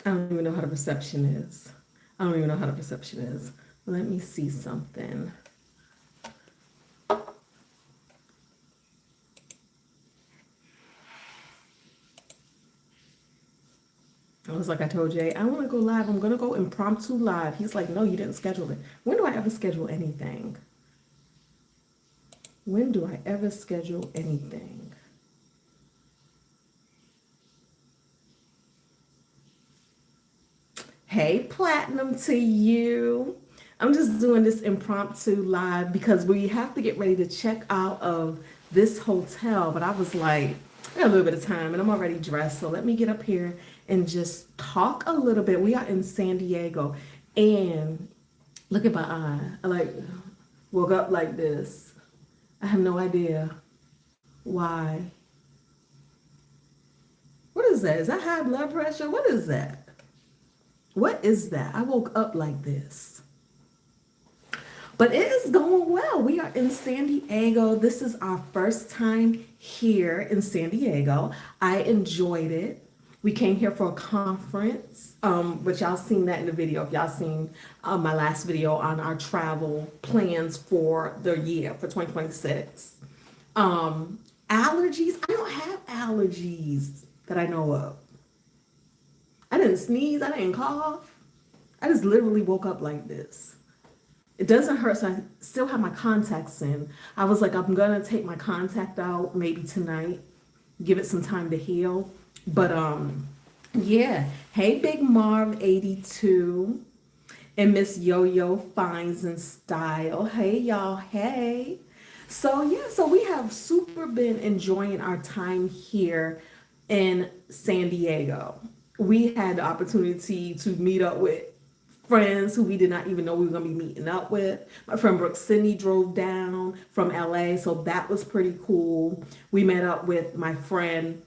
I don't even know how the reception is. I don't even know how the reception is. Let me see something. I was like, I told Jay, I want to go live. I'm going to go impromptu live. He's like, no, you didn't schedule it. When do I ever schedule anything? When do I ever schedule anything? Hey, Platinum to you. I'm just doing this impromptu live because we have to get ready to check out of this hotel. But I was like, I got a little bit of time and I'm already dressed. So let me get up here and just talk a little bit. We are in San Diego and look at my eye. I like woke up like this. I have no idea why. What is that? Is that high blood pressure? What is that? What is that? I woke up like this. But it is going well. We are in San Diego. This is our first time here in San Diego. I enjoyed it. We came here for a conference, but y'all seen that in the video. If y'all seen my last video on our travel plans for the year for 2026. Allergies. I don't have allergies that I know of. I didn't sneeze. I didn't cough. I just literally woke up like this. It doesn't hurt, so I still have my contacts in. I was like, I'm gonna take my contact out maybe tonight, give it some time to heal. But yeah. Hey, Big Marv 82 and Miss Yo-Yo Finds in Style. Hey, y'all. Hey. So yeah, so we have super been enjoying our time here in San Diego. We had the opportunity to meet up with friends who we did not even know we were going to be meeting up with. My friend Brooke Cindy drove down from LA, so that was pretty cool. We met up with my friend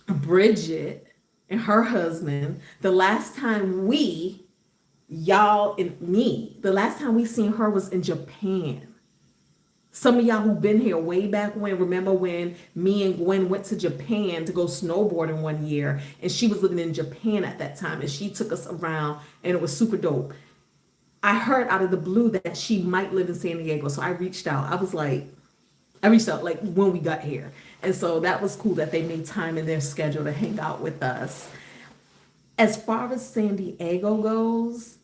Bridget and her husband. The last time the last time we seen her was in Japan. Some of y'all who've been here way back when, remember when me and Gwen went to Japan to go snowboarding one year, and she was living in Japan at that time, and she took us around, and it was super dope. I heard out of the blue that she might live in San Diego, so I reached out. I reached out like when we got here, and so that was cool that they made time in their schedule to hang out with us. As far as San Diego goes,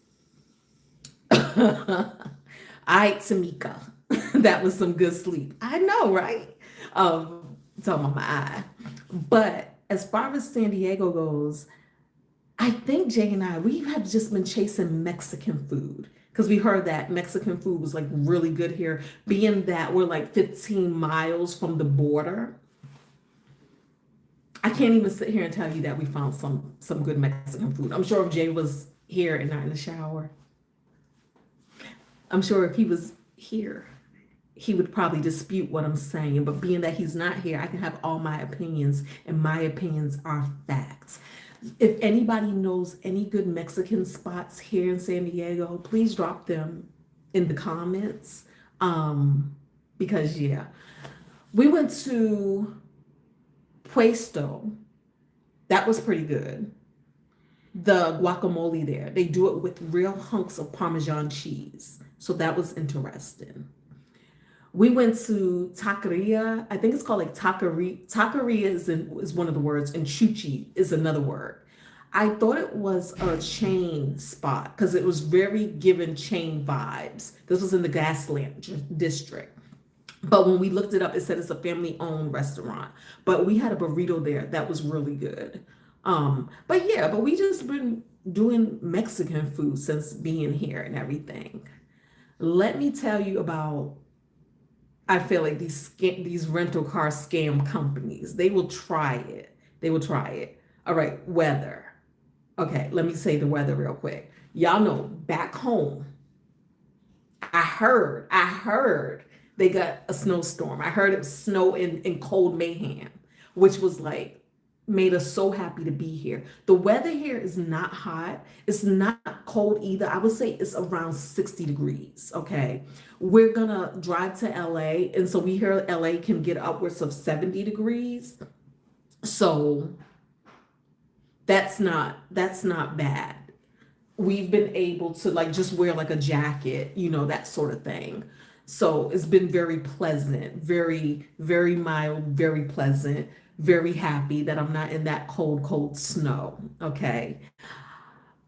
I, Tamika, that was some good sleep. I know, right? Talking about my eye. But as far as San Diego goes, I think Jay and we have just been chasing Mexican food because we heard that Mexican food was like really good here, being that we're like 15 miles from the border. I can't even sit here and tell you that we found some good Mexican food. I'm sure if Jay was here and not in the shower, I'm sure if he was here, he would probably dispute what I'm saying. But being that he's not here, I can have all my opinions, and my opinions are facts. If anybody knows any good Mexican spots here in San Diego, please drop them in the comments. Because yeah, we went to Puesto. That was pretty good. The guacamole there, they do it with real hunks of Parmesan cheese. So that was interesting. We went to taqueria. I think it's called like taqueria. Taqueria is one of the words, and chuchi is another word. I thought it was a chain spot because it was very given chain vibes. This was in the Gaslamp district. But when we looked it up, it said it's a family-owned restaurant. But we had a burrito there that was really good. But we just been doing Mexican food since being here and everything. Let me tell you about, I feel like these rental car scam companies, they will try it. They will try it. All right, weather. Okay, let me say the weather real quick. Y'all know back home, I heard they got a snowstorm. I heard it was snow in cold mayhem, which was like made us so happy to be here. The weather here is not hot. It's not cold either. I would say it's around 60 degrees. Okay. We're gonna drive to LA. And so we hear LA can get upwards of 70 degrees. So That's not bad. We've been able to like just wear like a jacket, that sort of thing. So it's been very pleasant, very, very mild, very pleasant, very happy that I'm not in that cold, cold snow. Okay.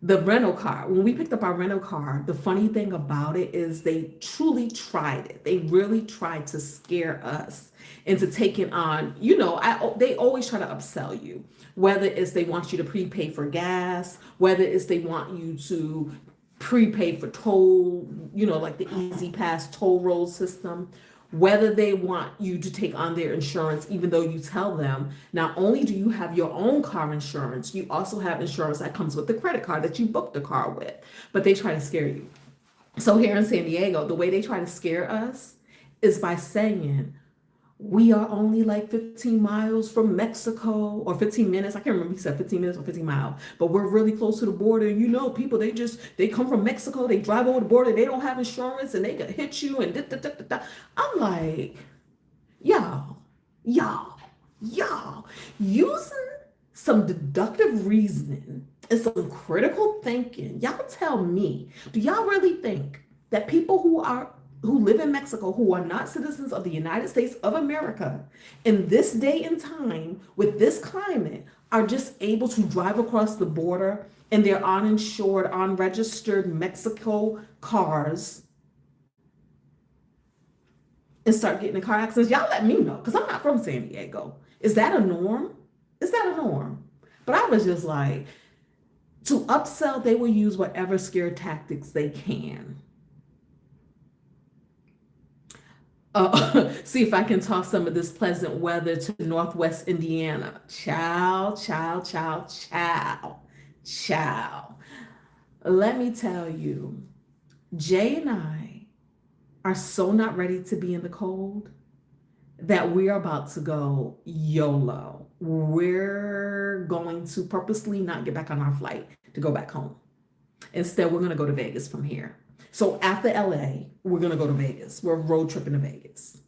The rental car, when we picked up our rental car, the funny thing about it is they truly tried it. They really tried to scare us into taking on, they always try to upsell you, whether it's they want you to prepay for gas, whether it's they want you to prepay for toll, like the Easy Pass toll road system, whether they want you to take on their insurance, even though you tell them not only do you have your own car insurance, you also have insurance that comes with the credit card that you booked the car with, but they try to scare you. So here in San Diego, the way they try to scare us is by saying, we are only like 15 miles from Mexico, or 15 minutes. I can't remember if he said 15 minutes or 15 miles, but we're really close to the border. People, they come from Mexico, they drive over the border, they don't have insurance and they could hit you and da, da, da, da, da. I'm like, y'all, y'all, using some deductive reasoning and some critical thinking. Y'all tell me, do y'all really think that people who live in Mexico, who are not citizens of the United States of America, in this day and time, with this climate, are just able to drive across the border in their uninsured, unregistered Mexico cars and start getting in car accidents? Y'all let me know, because I'm not from San Diego. Is that a norm? Is that a norm? But I was just like, to upsell, they will use whatever scare tactics they can. See if I can toss some of this pleasant weather to Northwest Indiana. Ciao, ciao, ciao, ciao, ciao. Let me tell you, Jay and I are so not ready to be in the cold that we're about to go YOLO. We're going to purposely not get back on our flight to go back home. Instead, we're going to go to Vegas from here. So after LA, we're going to go to Vegas. We're road tripping to Vegas.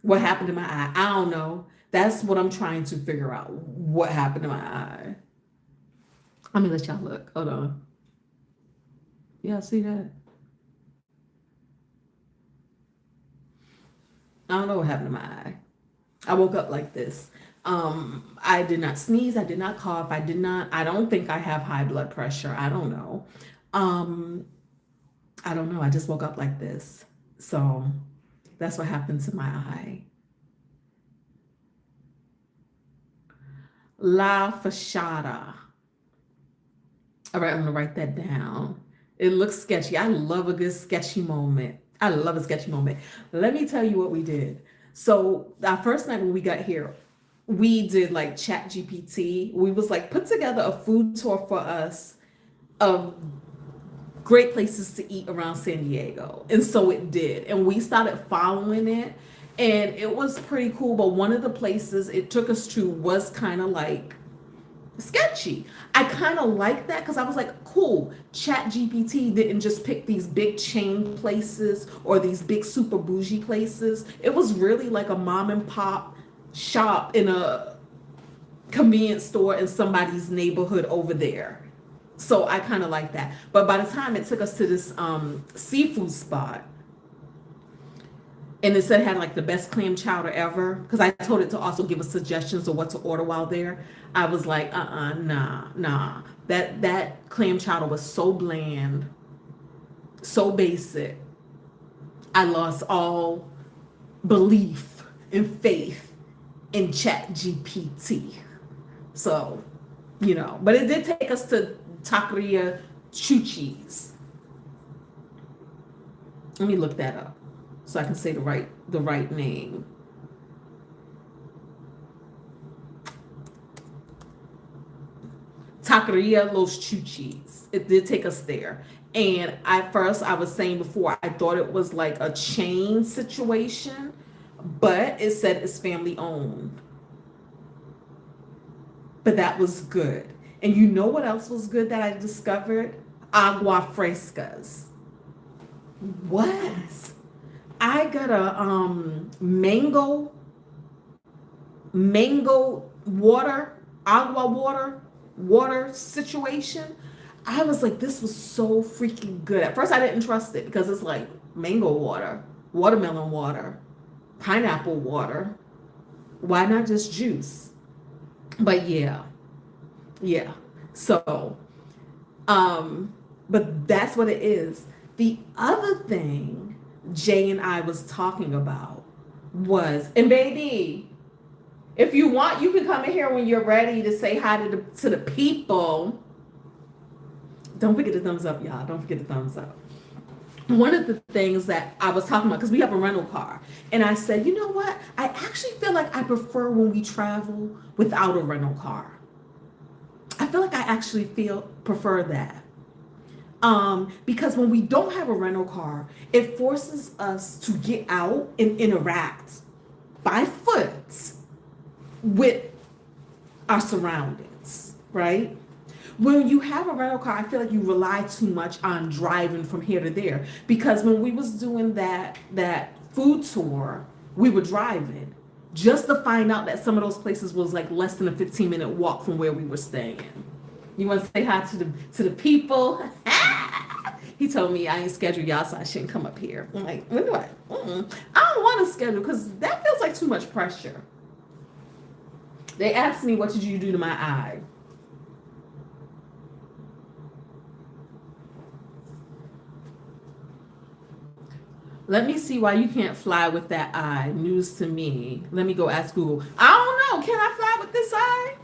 What happened to my eye? I don't know. That's what I'm trying to figure out. What happened to my eye? Let me let y'all look. Hold on. Y'all see that? I don't know what happened to my eye. I woke up like this. I did not sneeze. I did not cough. I don't think I have high blood pressure. I don't know. I don't know. I just woke up like this. So that's what happened to my eye. La Fachada. All right, I'm gonna write that down. It looks sketchy. I love a good sketchy moment. I love a sketchy moment. Let me tell you what we did. So our first night when we got here, we did like Chat GPT. We was like put together a food tour for us of great places to eat around San Diego. And so it did. And we started following it. And it was pretty cool. But one of the places it took us to was kind of like sketchy. I kind of like that because I was like, cool, Chat GPT didn't just pick these big chain places or these big super bougie places. It was really like a mom and pop shop in a convenience store in somebody's neighborhood over there. So I kind of like that. But by the time it took us to this seafood spot, and it said it had like the best clam chowder ever, because I told it to also give us suggestions of what to order while there. I was like, nah. That clam chowder was so bland, so basic. I lost all belief and faith in Chat GPT. So, but it did take us to Taqueria Chuchi's. Let me look that up so I can say the right name. Taqueria Los Chuchis. It did take us there. And at first, I was saying before, I thought it was like a chain situation, but it said it's family owned. But that was good. And you know what else was good that I discovered? Agua frescas. What? I got a mango water, agua water situation. I was like, this was so freaking good. At first, I didn't trust it because it's like mango water, watermelon water, pineapple water. Why not just juice? But yeah. So, but that's what it is. The other thing Jay and I was talking about was, and baby, if you want, you can come in here when you're ready to say hi to the people. Don't forget the thumbs up, y'all. Don't forget the thumbs up. One of the things that I was talking about, because we have a rental car, and I said, you know what? I actually feel like I prefer when we travel without a rental car. I feel like I actually prefer that. Because when we don't have a rental car, it forces us to get out and interact by foot with our surroundings, right? When you have a rental car, I feel like you rely too much on driving from here to there. Because when we was doing that food tour, we were driving just to find out that some of those places was like less than a 15-minute walk from where we were staying. You want to say hi to the people? He told me I ain't scheduled y'all, so I shouldn't come up here. I'm like, when do I? I don't want to schedule because that feels like too much pressure. They asked me, what did you do to my eye? Let me see why you can't fly with that eye. News to me. Let me go ask Google. I don't know. Can I fly with this eye?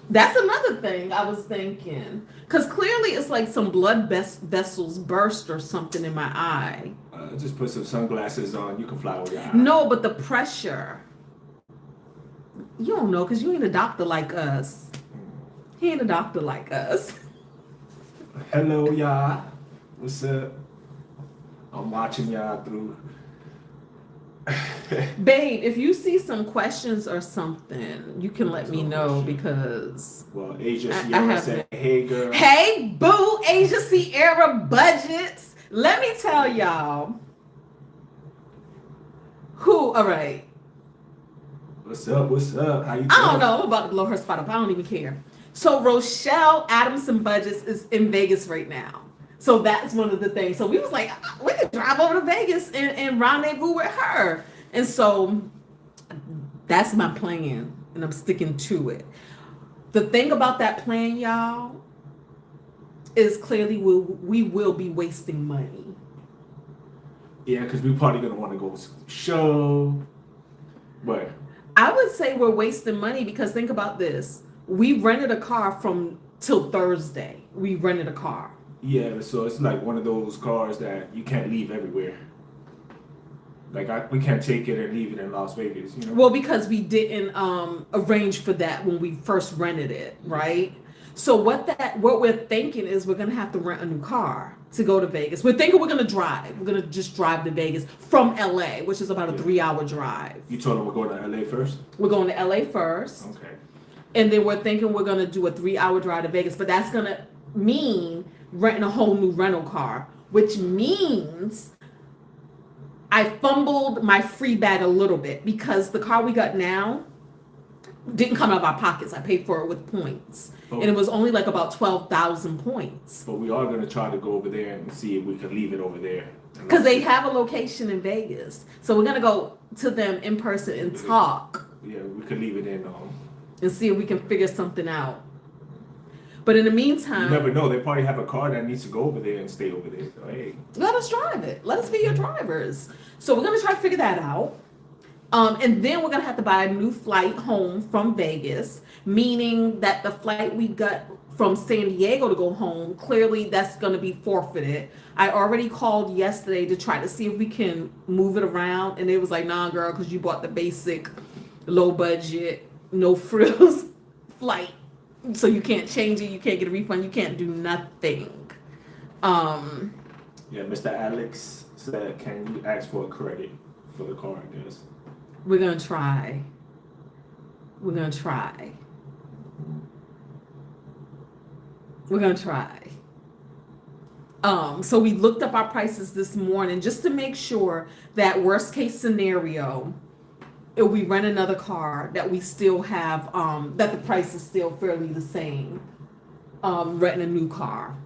That's another thing I was thinking. Because clearly it's like some blood vessels burst or something in my eye. Just put some sunglasses on. You can fly with your eye. No, but the pressure. You don't know because you ain't a doctor like us. He ain't a doctor like us. Hello, y'all. What's up? I'm watching y'all through. Babe, if you see some questions or something, you can let me know because. Well, Asia Sierra said, hey, girl. Hey, boo, Asia Sierra budgets. Let me tell y'all. All right. What's up? How you doing? I don't know. I'm about to blow her spot up. I don't even care. So Rochelle Adamson Budgets is in Vegas right now. So that's one of the things. So we was like, we could drive over to Vegas and rendezvous with her. And so that's my plan. And I'm sticking to it. The thing about that plan, y'all, is clearly we will be wasting money. Yeah, because we're probably going to want to go to the show. But I would say we're wasting money because think about this. We rented a car till Thursday. We rented a car. Yeah, so it's like one of those cars that you can't leave everywhere. Like we can't take it and leave it in Las Vegas, you know? Well, because we didn't arrange for that when we first rented it, right? So what we're thinking is we're gonna have to rent a new car to go to Vegas. We're thinking we're gonna drive. We're gonna just drive to Vegas from LA, which is about a 3-hour drive. You told them we're going to LA first? We're going to LA first. Okay. And then we're thinking we're gonna do a 3-hour drive to Vegas, but that's gonna mean renting a whole new rental car, which means I fumbled my free bag a little bit because the car we got now didn't come out of our pockets. I paid for it with points. And it was only like about 12,000 points. But we are going to try to go over there and see if we can leave it over there. Because they have a location in Vegas. So we're going to go to them in person and talk. Yeah, we could leave it in. And see if we can figure something out. But in the meantime, you never know. They probably have a car that needs to go over there and stay over there. So, hey, let us drive it. Let us be your drivers. So we're gonna try to figure that out. And then we're gonna have to buy a new flight home from Vegas, meaning that the flight we got from San Diego to go home, clearly that's gonna be forfeited. I already called yesterday to try to see if we can move it around, and it was like, nah, girl, because you bought the basic, low budget, no frills flight. So you can't change it, you can't get a refund, you can't do nothing. Yeah, Mr. Alex said, can you ask for a credit for the car, I guess? We're gonna try. We're gonna try. So we looked up our prices this morning just to make sure that worst case scenario, if we rent another car, that we still have that the price is still fairly the same. Renting a new car,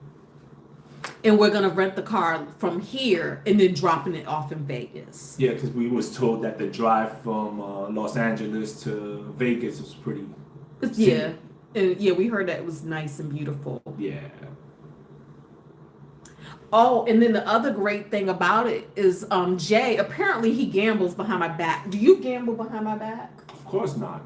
and we're gonna rent the car from here and then dropping it off in Vegas. Yeah, because we was told that the drive from Los Angeles to Vegas was pretty. Yeah, and yeah, we heard that it was nice and beautiful. Yeah. Oh, and then the other great thing about it is Jay, apparently he gambles behind my back. Do you gamble behind my back? Of course not.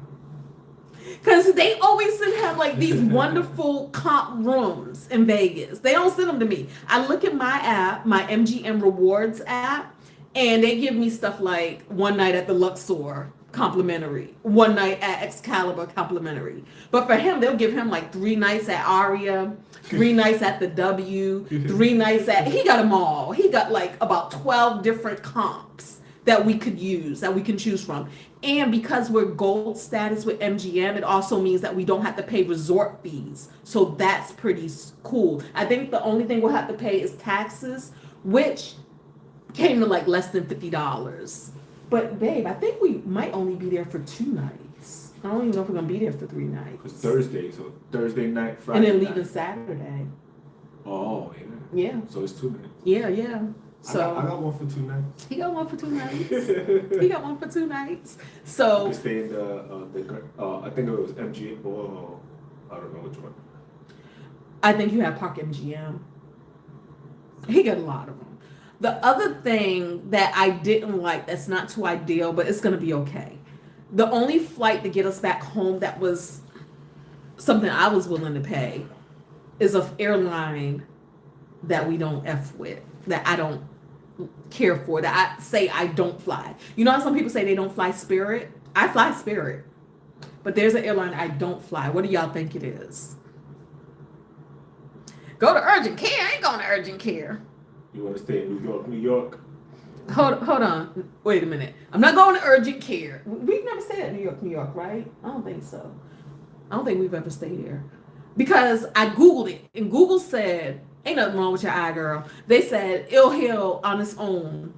Because they always have like these wonderful comp rooms in Vegas. They don't send them to me. I look at my app, my MGM Rewards app, and they give me stuff like one night at the Luxor complimentary, one night at Excalibur complimentary. But for him, they'll give him like 3 nights at Aria, 3 nights at the W, 3 nights at, he got them all. He got like about 12 different comps that we could use, that we can choose from. And because we're gold status with MGM, it also means that we don't have to pay resort fees. So that's pretty cool. I think the only thing we'll have to pay is taxes, which came to like less than $50. But babe, I think we might only be there for 2 nights. I don't even know if we're gonna be there for 3 nights. It's Thursday, so Thursday night, Friday and then night. leaving Saturday. Oh, yeah. Yeah. So it's 2 nights. Yeah. So I got one for 2 nights. he got one for 2 nights. He got one for 2 nights. So We stay in I think it was MGM. Oh, I don't know which one. I think you have Park MGM. He got a lot of them. The other thing that I didn't like, that's not too ideal, but it's gonna be okay. The only flight to get us back home that was something I was willing to pay is an airline that we don't F with, that I don't care for, that I say I don't fly. You know how some people say they don't fly Spirit? I fly Spirit. But there's an airline I don't fly. What do y'all think it is? Go to urgent care. I ain't going to urgent care. You want to stay in New York? Hold on. Wait a minute. I'm not going to urgent care. We've never stayed at New York, right? I don't think so. I don't think we've ever stayed there. Because I Googled it, and Google said, ain't nothing wrong with your eye, girl. They said it'll heal on its own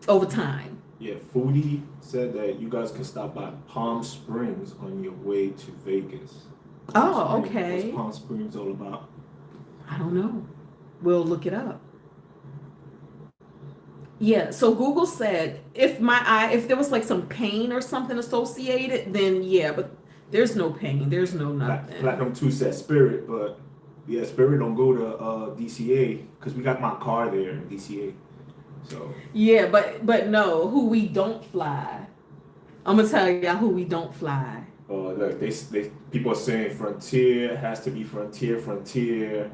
over time. Yeah, Foodie said that you guys can stop by Palm Springs on your way to Vegas. Oh, okay. What's Palm Springs all about? I don't know. We'll look it up. Yeah, so Google said if there was like some pain or something associated, then yeah, but there's no pain, there's no nothing. Platinum 2 said Spirit, but yeah, Spirit don't go to DCA because we got my car there in DCA. So yeah, but no, who we don't fly. I'm gonna tell y'all who we don't fly. Look, they people are saying Frontier has to be Frontier.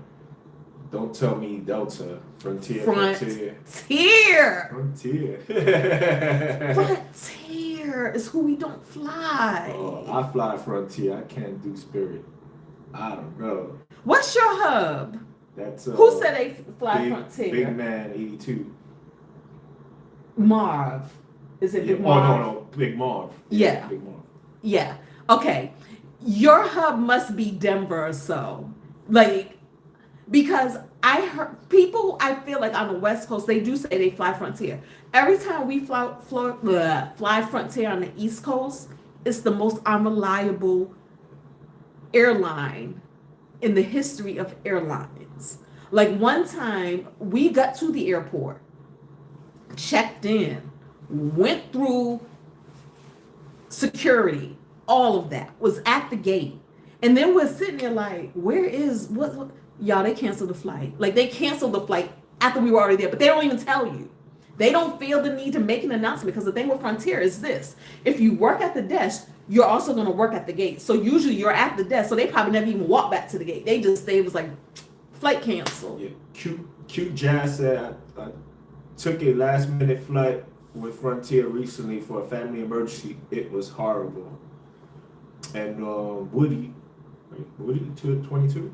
Don't tell me Delta. Frontier. Frontier is who we don't fly. I fly Frontier. I can't do Spirit. I don't know. What's your hub? That's who said they fly Frontier? Big Man 82. Marv. Is it Big Marv? Marv? No, Big Marv. Yeah. Big Marv. Yeah. Okay. Your hub must be Denver or so. Like, because I heard people, I feel like on the West Coast, they do say they fly Frontier. Every time we fly Frontier on the East Coast, it's the most unreliable airline in the history of airlines. Like one time we got to the airport, checked in, went through security, all of that, was at the gate. And then we're sitting there like, what? Y'all, they canceled the flight. Like they canceled the flight after we were already there, but they don't even tell you. They don't feel the need to make an announcement because the thing with Frontier is this. If you work at the desk, you're also going to work at the gate. So usually you're at the desk, so they probably never even walk back to the gate. They was like, flight canceled. Yeah, cute Jazz said I took a last minute flight with Frontier recently for a family emergency. It was horrible. And Woody 22.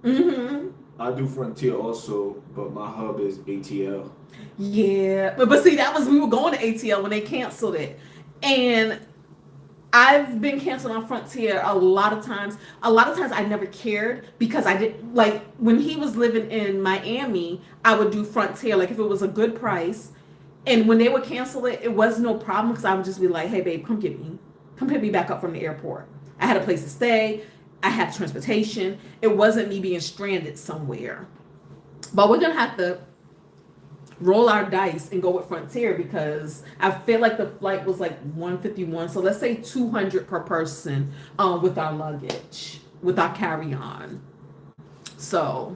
Mm-hmm. I do Frontier also, but my hub is ATL. Yeah, but see, we were going to ATL when they canceled it, and I've been canceled on Frontier a lot of times. I never cared because I didn't like when he was living in Miami. I would do Frontier, like if it was a good price, And when they would cancel it, it was no problem because I would just be like, hey, babe, come get me. Come pick me back up from the airport. I had a place to stay. I had transportation. It wasn't me being stranded somewhere. But we're going to have to roll our dice and go with Frontier because I feel like the flight was like 151. So let's say 200 per person with our luggage, with our carry-on. So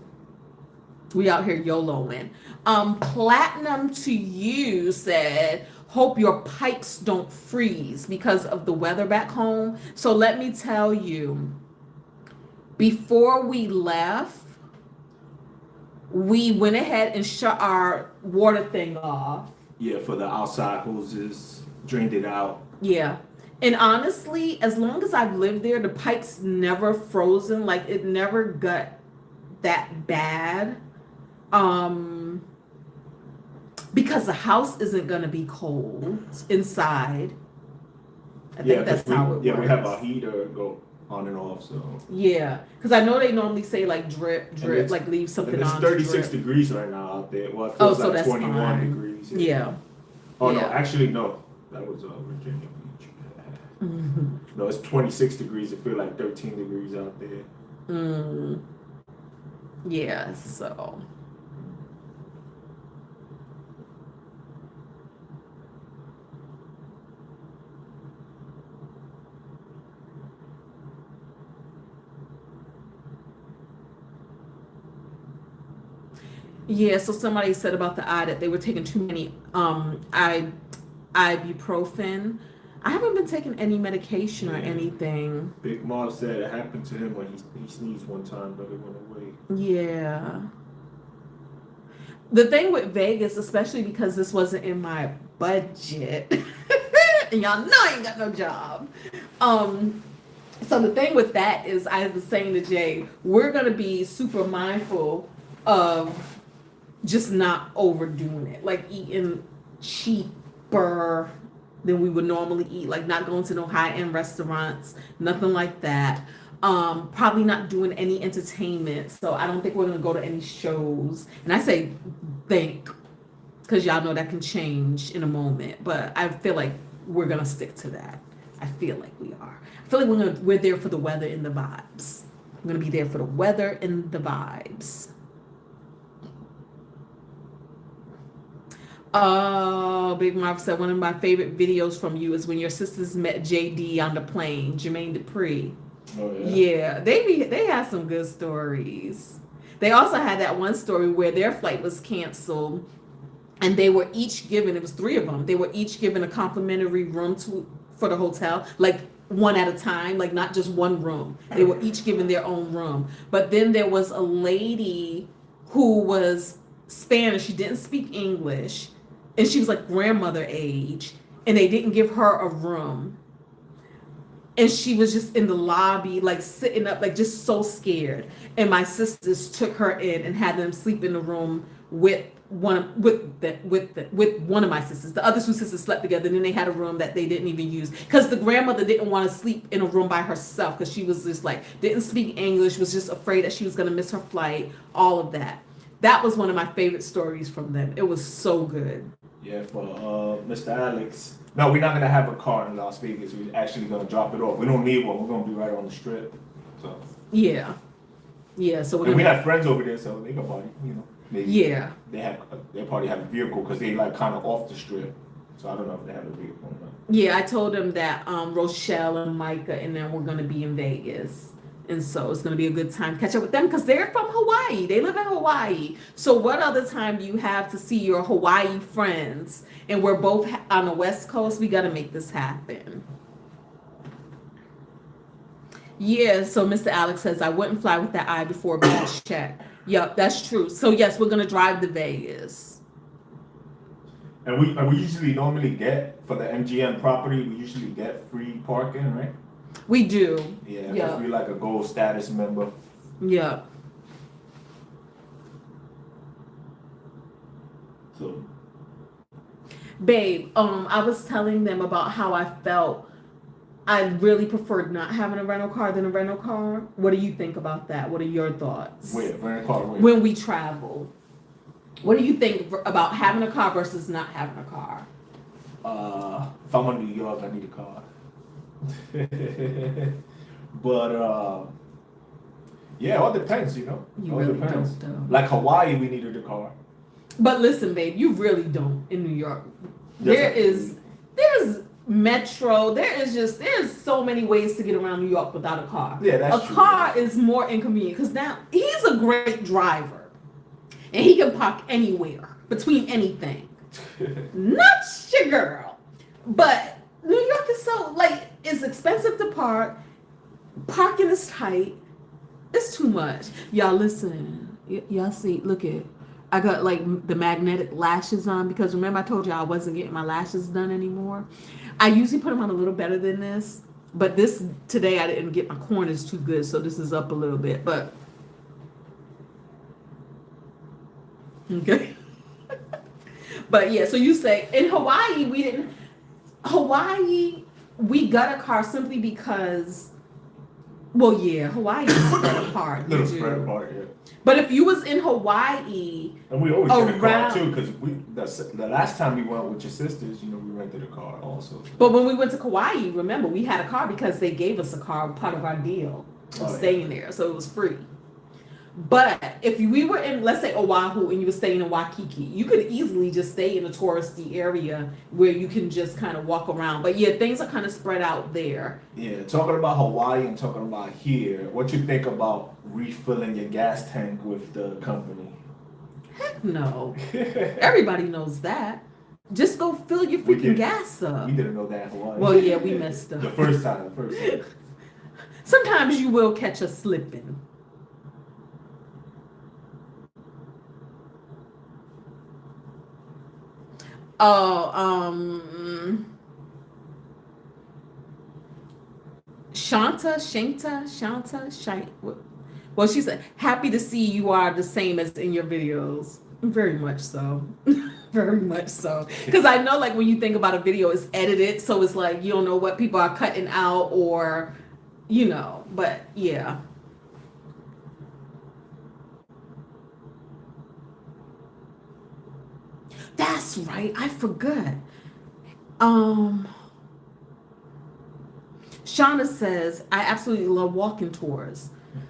we out here YOLOing. Platinum to You said, hope your pipes don't freeze because of the weather back home. So let me tell you, before we left, we went ahead and shut our water thing off. Yeah, for the outside hoses, drained it out. Yeah. And honestly, as long as I've lived there, the pipes never frozen. Like it never got that bad. Because the house isn't gonna be cold inside. I think that's how it works. Yeah, we have our heater go on and off, so. Yeah, because I know they normally say like drip, like leave something on. It's 36 degrees right now out there. Well, it feels like 21 fine. Degrees. Yeah. Oh yeah. No, actually no, that was Virginia Beach. Mm-hmm. No, it's 26 degrees. It feels like 13 degrees out there. Yeah, so. Yeah, so somebody said about the eye that they were taking too many ibuprofen. I haven't been taking any medication or anything. Big Mom said it happened to him when he sneezed one time, but it went away. Yeah. The thing with Vegas, especially because this wasn't in my budget, and y'all know I ain't got no job. So the thing with that is, I was saying to Jay, we're gonna be super mindful of just not overdoing it, like eating cheaper than we would normally eat, like not going to no high-end restaurants, nothing like that. Probably not doing any entertainment, so I don't think we're gonna go to any shows. And I say think, because y'all know that can change in a moment, but I feel like we're gonna stick to that. I feel like we are. I feel like we're there for the weather and the vibes. I'm gonna be there for the weather and the vibes. Big Marv said, one of my favorite videos from you is when your sisters met JD on the plane, Jermaine Dupri. Oh, yeah. They had some good stories. They also had that one story where their flight was canceled and they were each given, it was 3 of them, they were each given a complimentary room for the hotel, like one at a time, like not just one room. They were each given their own room. But then there was a lady who was Spanish, she didn't speak English, and she was like grandmother age, and they didn't give her a room. And she was just in the lobby, like sitting up, like just so scared. And my sisters took her in and had them sleep in the room with one of my sisters. The other 2 sisters slept together, and then they had a room that they didn't even use because the grandmother didn't want to sleep in a room by herself because she was just like didn't speak English, was just afraid that she was going to miss her flight. All of that. That was one of my favorite stories from them. It was so good. Yeah, for Mr. Alex. No, we're not gonna have a car in Las Vegas. We're actually gonna drop it off. We don't need one. We're gonna be right on the strip. So. Yeah. So we have friends over there, so they can party. You know. They probably have a vehicle because they like kind of off the strip. So I don't know if they have a vehicle or not. Yeah, I told them that Rochelle and Micah and them were gonna be in Vegas. And so it's going to be a good time to catch up with them because they're from Hawaii. They live in Hawaii. So what other time do you have to see your Hawaii friends? And we're both on the West Coast. We got to make this happen. Yeah, so Mr. Alex says, I wouldn't fly with that eye before a badge check. Yep, that's true. So yes, we're going to drive to Vegas. And we usually normally get, for the MGM property, we usually get free parking, right? We do. Yeah, because we're like a gold status member. Yeah. So. Babe, I was telling them about how I felt. I really preferred not having a rental car than a rental car. What do you think about that? What are your thoughts? Where? Rental car where? When we travel. What do you think about having a car versus not having a car? If I'm in New York, I need a car. But yeah, it all depends, you know. You It all really depends. don't, though. Like Hawaii, we needed a car. But listen, babe, you really don't in New York. Yes, There's metro. There's so many ways to get around New York without a car. Yeah, that's A true. car is more inconvenient because now he's a great driver and he can park anywhere between anything. Not your girl, but New York is so like it's expensive to park. Parking is tight. It's too much. Y'all listen. Y'all see, look at I got like the magnetic lashes on because remember I told you I wasn't getting my lashes done anymore. I usually put them on a little better than this, but this today I didn't get my corners too good, so this is up a little bit. But okay. But yeah, so you say in Hawaii we got a car simply because well yeah, Hawaii is spread apart. Little spread apart, yeah. But if you was in Hawaii, and we always get a car around- too, because the last time we went with your sisters, you know, we rented a car also. but when we went to Kauai, remember we had a car because they gave us a car, part of our deal of staying there, so it was free. But if we were in, let's say Oahu, and you were staying in Waikiki, you could easily just stay in a touristy area where you can just kind of walk around. But yeah, things are kind of spread out there. Yeah, talking about Hawaii and talking about here, what you think about refilling your gas tank with the company? Heck no. Everybody knows that. Just go fill your freaking gas up. We didn't know that in Hawaii. Well, yeah, we messed up. The first time. Sometimes you will catch us slipping. Oh, Shanta. Well, she said, happy to see you are the same as in your videos. Very much so. Very much so. Because I know, like, when you think about a video, it's edited. So it's like, you don't know what people are cutting out or, you know, but yeah. That's right. I forgot. Shauna says, I absolutely love walking tours.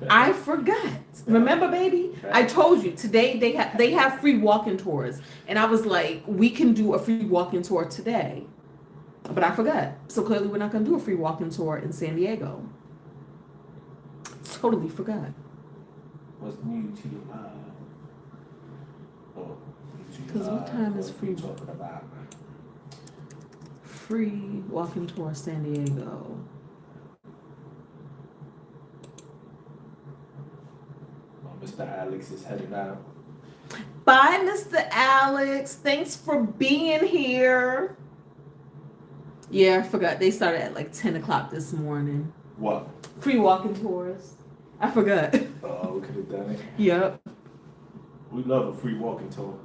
I forgot. Remember, baby? I told you today they have free walking tours. And I was like, we can do a free walking tour today. But I forgot. So clearly we're not gonna do a free walking tour in San Diego. Totally forgot. What's new to your life? Because what time is free? Talking about Free walking tour San Diego. Mr. Alex is heading out. Bye, Mr. Alex. Thanks for being here. Yeah, I forgot. They started at like 10 o'clock this morning. What? Free walking tours. I forgot. Oh, we could have done it. Yep. We love a free walking tour.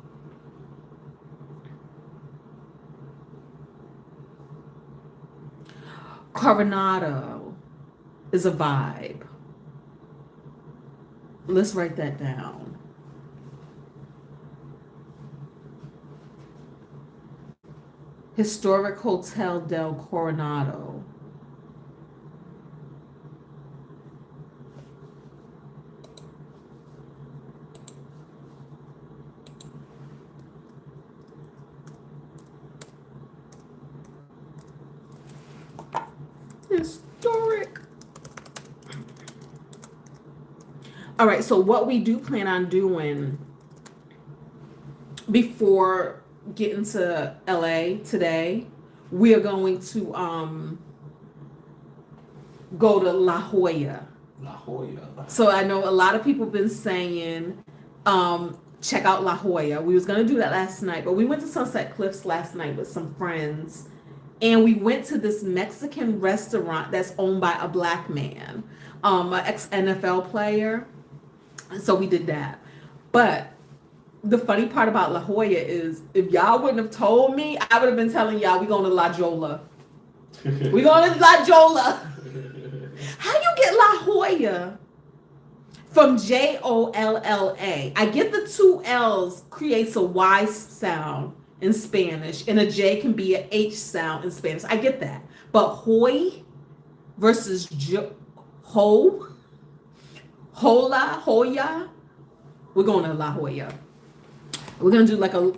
Coronado is a vibe. Let's write that down. Historic Hotel del Coronado. Historic. All right, so what we do plan on doing before getting to LA today, we are going to go to La Jolla. La Jolla. So I know a lot of people have been saying check out La Jolla. We was gonna do that last night, but we went to Sunset Cliffs last night with some friends. And we went to this Mexican restaurant that's owned by a black man, an ex-NFL player. So we did that. But the funny part about La Jolla is if y'all wouldn't have told me, I would have been telling y'all we going to La Jolla. We going to La Jolla. How you get La Jolla from Jolla. I get the two L's creates a Y sound in Spanish, and a J can be a H sound in Spanish. I get that. But hoy versus ho, hola, hoya, we're going to La Jolla. We're going to do like a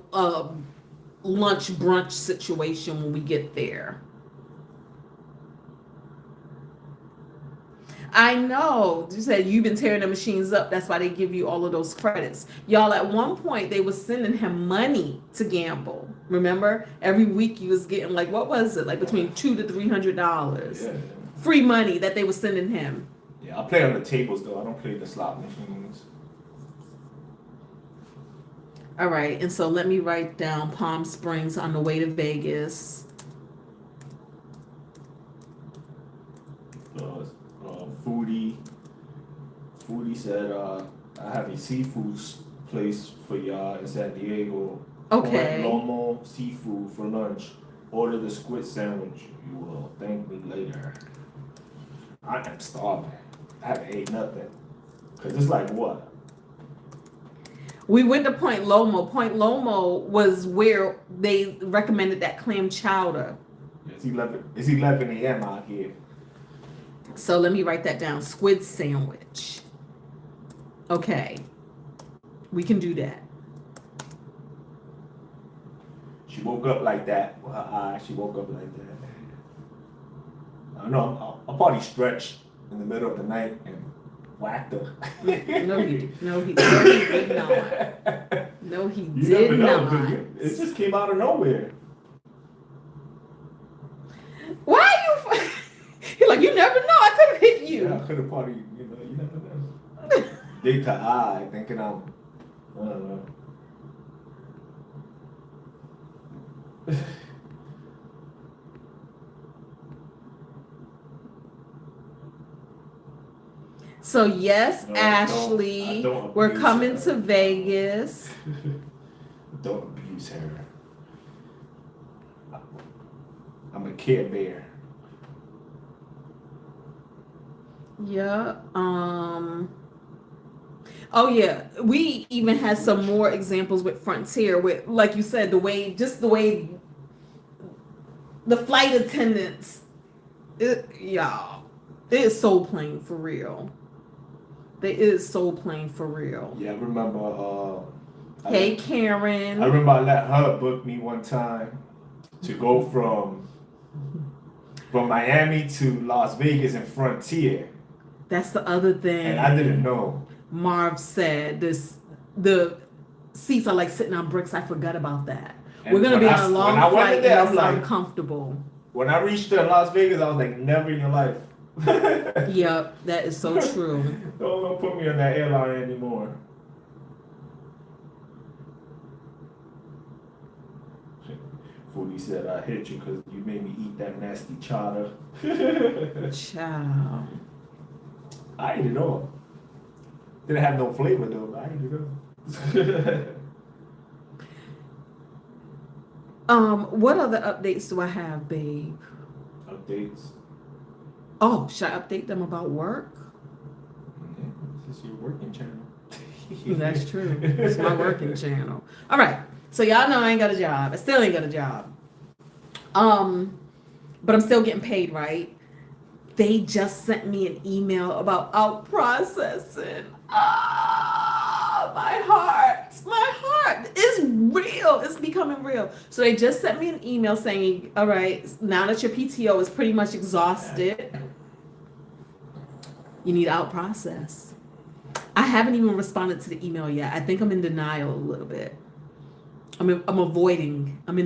lunch brunch situation when we get there. I know. You said you've been tearing the machines up. That's why they give you all of those credits. Y'all, at one point, they was sending him money to gamble. Remember? Every week he was getting, like, what was it? Like between $200 to $300. Yeah. Free money that they were sending him. Yeah, I play on the tables, though. I don't play the slot machines. All right. And so let me write down Palm Springs on the way to Vegas. Foodie said, I have a seafood place for y'all in San Diego. Okay. Lomo seafood for lunch. Order the squid sandwich. You will thank me later. I am starving. I haven't ate nothing. Because it's like what? We went to Point Lomo. Point Lomo was where they recommended that clam chowder. It's 11 a.m. out here. So let me write that down. Squid sandwich. Okay. We can do that. She woke up like that. With her eyes, she woke up like that. I know. I'll probably stretch in the middle of the night and whacked her. No, he did not. No, he did not. It just came out of nowhere. Why are you? He's like, you never know. I could have hit you. Yeah, I could have probably, you never know. Dig to eye, thinking I don't know. So yes, No, Ashley, I don't we're abuse coming her. to Vegas. Don't abuse her. I'm a Care Bear. Yeah. Oh yeah. We even had some more examples with Frontier with, like you said, the way the flight attendants, y'all, it is so plain for real. It is so plain for real. Yeah, I remember. Hey, Karen. I remember I let her book me one time to go from Miami to Las Vegas and Frontier. That's the other thing. And I didn't know. Marv said the seats are like sitting on bricks. I forgot about that. And we're gonna be on a long flight there, and it's like, uncomfortable. When I reached there in Las Vegas, I was like, never in your life. Yep, that is so true. Don't put me on that airline anymore. Foodie said, I hit you because you made me eat that nasty chowder. Ciao. I ate it all. Didn't have no flavor though, but I ate it all. What other updates do I have, babe? Updates. Oh, should I update them about work? Yeah, this is your working channel. That's true. It's my working channel. All right. So y'all know I ain't got a job. I still ain't got a job. But I'm still getting paid, right? They just sent me an email about out processing. Ah, my heart is real. It's becoming real. So they just sent me an email saying, all right, now that your PTO is pretty much exhausted, you need out process. I haven't even responded to the email yet. I think I'm in denial a little bit. I'm in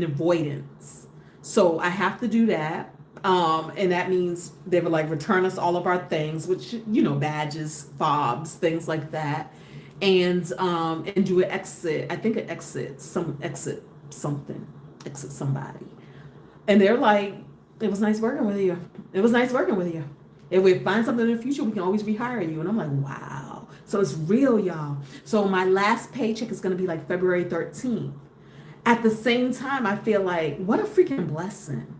avoidance. So I have to do that. And that means they were like, return us all of our things, which, badges, fobs, things like that. And do an exit. I think exit somebody. And they're like, it was nice working with you. If we find something in the future, we can always rehire you. And I'm like, wow. So it's real, y'all. So my last paycheck is going to be like February 13th. At the same time, I feel like, what a freaking blessing.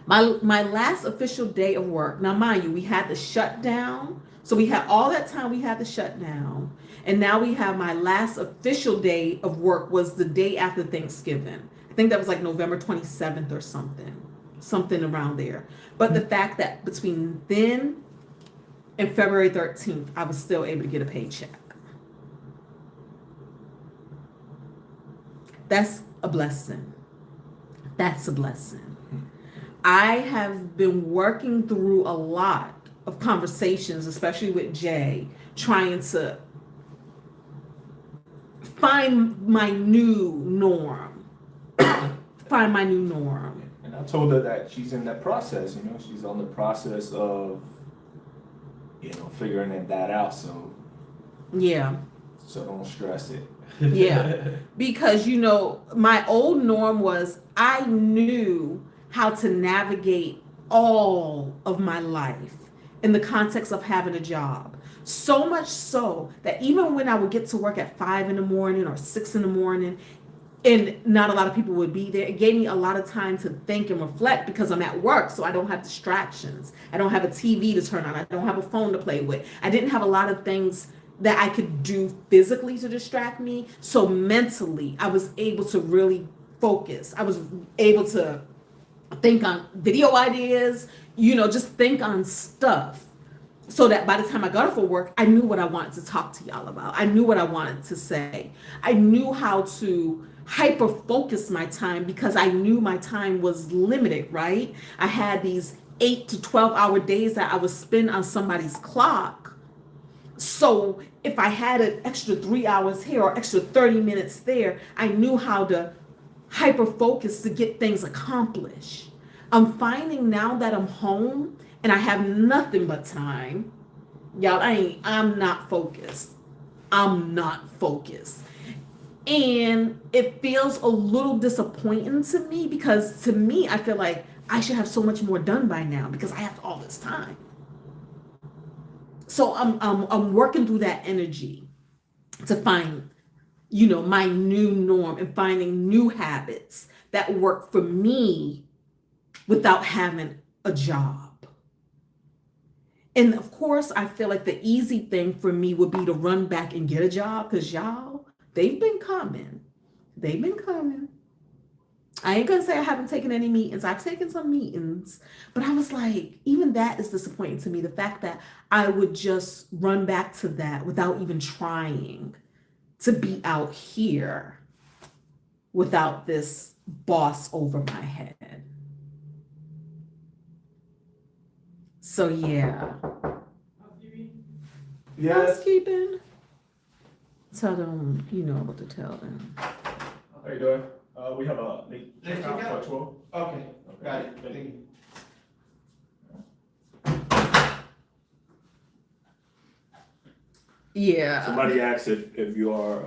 My last official day of work. Now, mind you, we had the shutdown. So we had all that time we had to shut down. And now we have my last official day of work was the day after Thanksgiving. I think that was like November 27th or something around there. But the fact that between then and February 13th, I was still able to get a paycheck. That's a blessing. That's a blessing. I have been working through a lot of conversations, especially with Jay, trying to find my new norm. Find my new norm. And I told her that she's in that process, she's on the process of, figuring that out. So don't stress it. Yeah. Because, my old norm was I knew how to navigate all of my life in the context of having a job. So much so that even when I would get to work at 5 in the morning or 6 in the morning, and not a lot of people would be there, it gave me a lot of time to think and reflect because I'm at work, so I don't have distractions. I don't have a TV to turn on. I don't have a phone to play with. I didn't have a lot of things that I could do physically to distract me. So mentally, I was able to really focus. I was able to think on video ideas, just think on stuff. So that by the time I got off of work, I knew what I wanted to talk to y'all about. I knew what I wanted to say. I knew how to hyper focus my time because I knew my time was limited, right? I had these 8 to 12 hour days that I would spend on somebody's clock. So if I had an extra 3 hours here or extra 30 minutes there, I knew how to hyper focus to get things accomplished. I'm finding now that I'm home and I have nothing but time. Y'all, I'm not focused. I'm not focused. And it feels a little disappointing to me because to me, I feel like I should have so much more done by now because I have all this time. So I'm working through that energy to find, my new norm and finding new habits that work for me without having a job. And of course, I feel like the easy thing for me would be to run back and get a job because y'all, they've been coming. They've been coming. I ain't gonna say I haven't taken any meetings. I've taken some meetings, but I was like, even that is disappointing to me. The fact that I would just run back to that without even trying to be out here without this boss over my head. So yeah. Yes. Housekeeping. Tell them, what to tell them. How you doing? We have a late checkout for 12. Okay, got it. Thank you. Yeah. Somebody asked if you are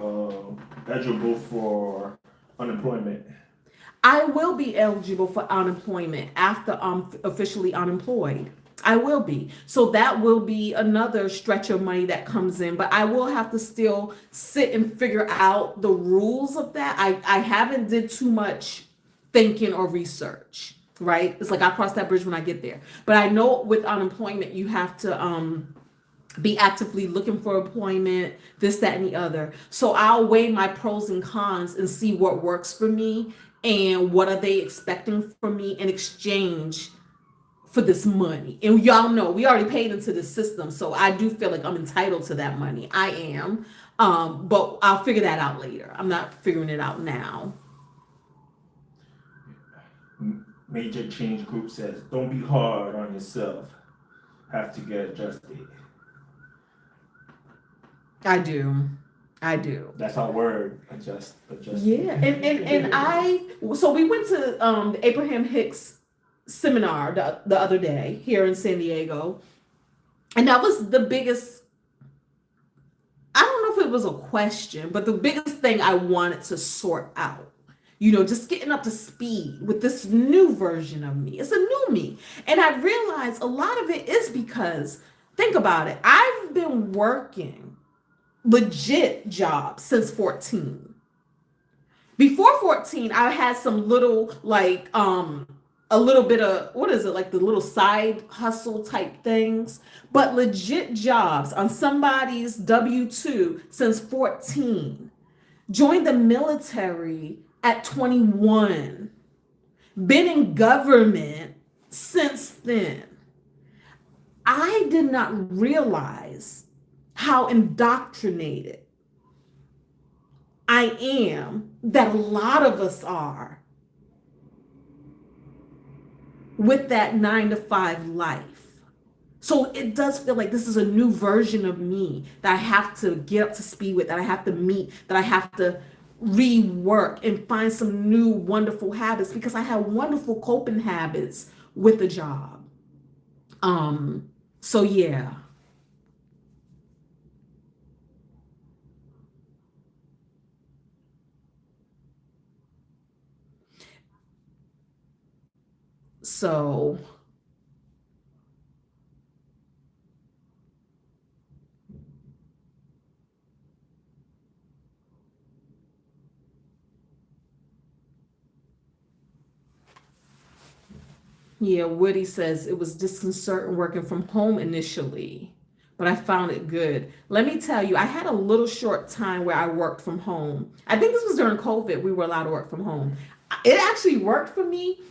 eligible for unemployment. I will be eligible for unemployment after I'm officially unemployed. I will be. So that will be another stretch of money that comes in, but I will have to still sit and figure out the rules of that. I haven't did too much thinking or research, right? It's like I'll cross that bridge when I get there. But I know with unemployment, you have to be actively looking for employment, this, that, and the other. So I'll weigh my pros and cons and see what works for me and what are they expecting from me in exchange for this money. And y'all know we already paid into the system, so I do feel like I'm entitled to that money. I am, but I'll figure that out later. I'm not figuring it out now. Major Change Group says, don't be hard on yourself. Have to get adjusted. I do. That's our word, adjust. Yeah, and so we went to the Abraham Hicks seminar the other day here in San Diego, and that was the biggest, I don't know if it was a question, but the biggest thing I wanted to sort out, just getting up to speed with this new version of me. It's a new me. And I realized a lot of it is because, think about it, I've been working legit jobs since 14. Before 14, I had some little a little bit of, what is it, like the little side hustle type things, but legit jobs on somebody's W-2 since 14. Joined the military at 21. Been in government since then. I did not realize how indoctrinated I am, that a lot of us are, with that 9 to 5 life. So it does feel like this is a new version of me that I have to get up to speed with, that I have to meet, that I have to rework and find some new wonderful habits, because I have wonderful coping habits with the job. So yeah. So yeah, Woody says it was disconcerting working from home initially, but I found it good. Let me tell you, I had a little short time where I worked from home. I think this was during COVID. We were allowed to work from home. It actually worked for me,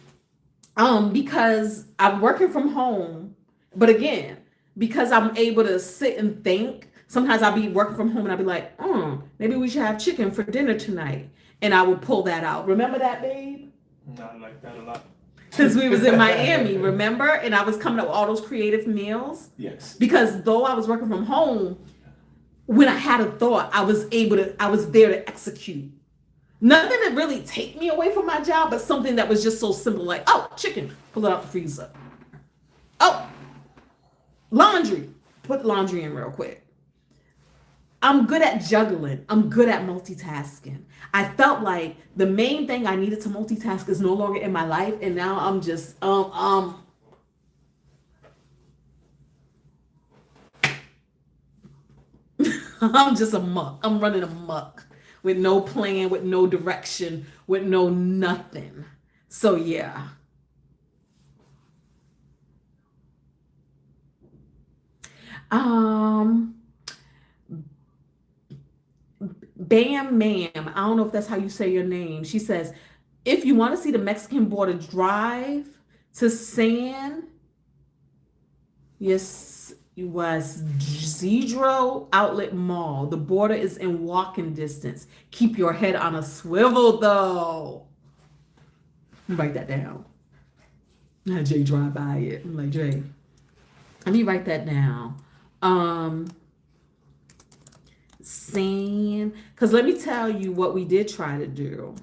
because I'm working from home, but again, because I'm able to sit and think. Sometimes I'll be working from home and I'll be like, maybe we should have chicken for dinner tonight. And I would pull that out. Remember that, babe? I like that a lot. Because we was in Miami, remember? And I was coming up with all those creative meals. Yes. Because though I was working from home, when I had a thought, I was there to execute. Nothing that really take me away from my job, but something that was just so simple, like, oh, chicken, pull it out the freezer. Oh, laundry, put laundry in real quick. I'm good at juggling. I'm good at multitasking. I felt like the main thing I needed to multitask is no longer in my life, and now I'm just I'm just a muck. I'm running amok with no plan, with no direction, with no nothing. So yeah. Um Bam Ma'am, I don't know if that's how you say your name. She says, if you want to see the Mexican border, drive to San, yes, it was Zedro Outlet Mall. The border is in walking distance. Keep your head on a swivel, though. Write that down. I had Jay drive by it. I'm like, Jay, let me write that down. Saying, because let me tell you what we did try to do.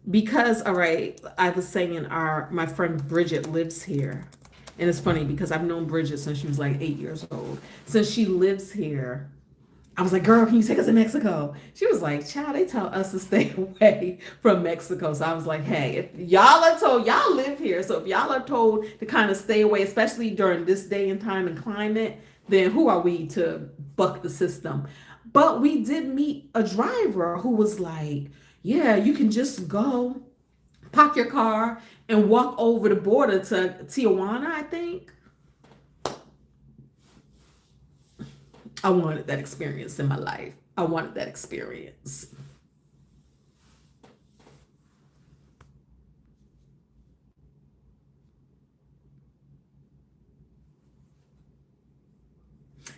Because, all right, I was saying my friend Bridget lives here. And it's funny because I've known Bridget since she was like 8 years old. Since she lives here, I was like, girl, can you take us to Mexico? She was like, child, they tell us to stay away from Mexico. So I was like, hey, if y'all are told, y'all live here. So if y'all are told to kind of stay away, especially during this day and time and climate, then who are we to buck the system? But we did meet a driver who was like, yeah, you can just go park your car and walk over the border to Tijuana, I think. I wanted that experience in my life. I wanted that experience.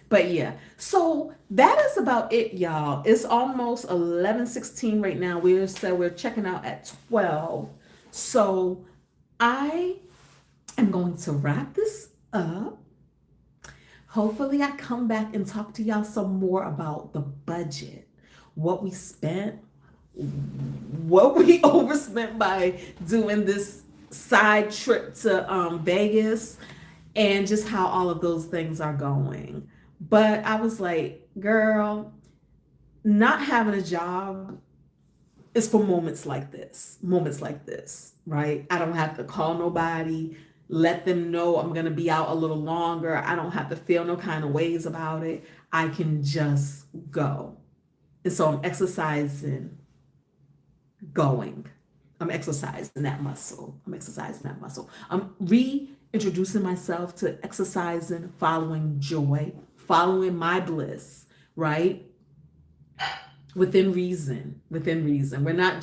But yeah, so that is about it, y'all. It's almost 11:16 right now. We're checking out at 12. So I am going to wrap this up. Hopefully I come back and talk to y'all some more about the budget, what we spent, what we overspent by doing this side trip to Vegas, and just how all of those things are going. But I was like, girl, not having a job is for moments like this, right? I don't have to call nobody, let them know I'm going to be out a little longer. I don't have to feel no kind of ways about it. I can just go. And so I'm exercising going. I'm exercising that muscle. I'm reintroducing myself to exercising, following joy, following my bliss, right? Within reason, within reason. We're not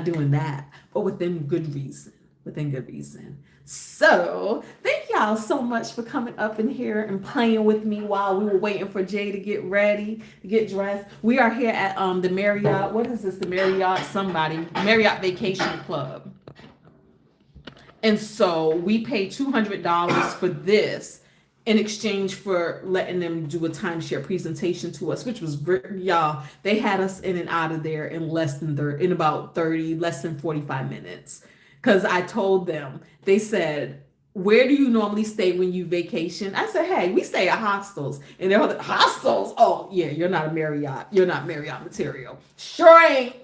doing that, but within good reason, within good reason. So thank y'all so much for coming up in here and playing with me while we were waiting for Jay to get ready, to get dressed. We are here at the Marriott. What is this? The Marriott Vacation Club. And so we paid $200 for this in exchange for letting them do a timeshare presentation to us, which was great, y'all. They had us in and out of there in less than less than 45 minutes. Because I told them, they said, where do you normally stay when you vacation? I said, hey, we stay at hostels. And they're like, hostels? Oh, yeah, you're not a Marriott. You're not Marriott material. Sure ain't.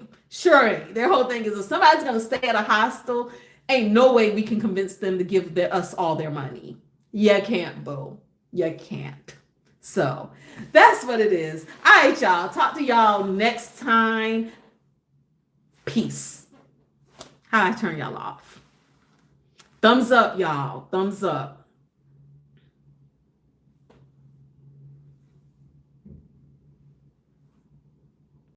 Their whole thing is if somebody's going to stay at a hostel, ain't no way we can convince them to give us all their money. You can't, boo. You can't. So that's what it is. All right, y'all. Talk to y'all next time. Peace. How I turn y'all off? Thumbs up, y'all. Thumbs up.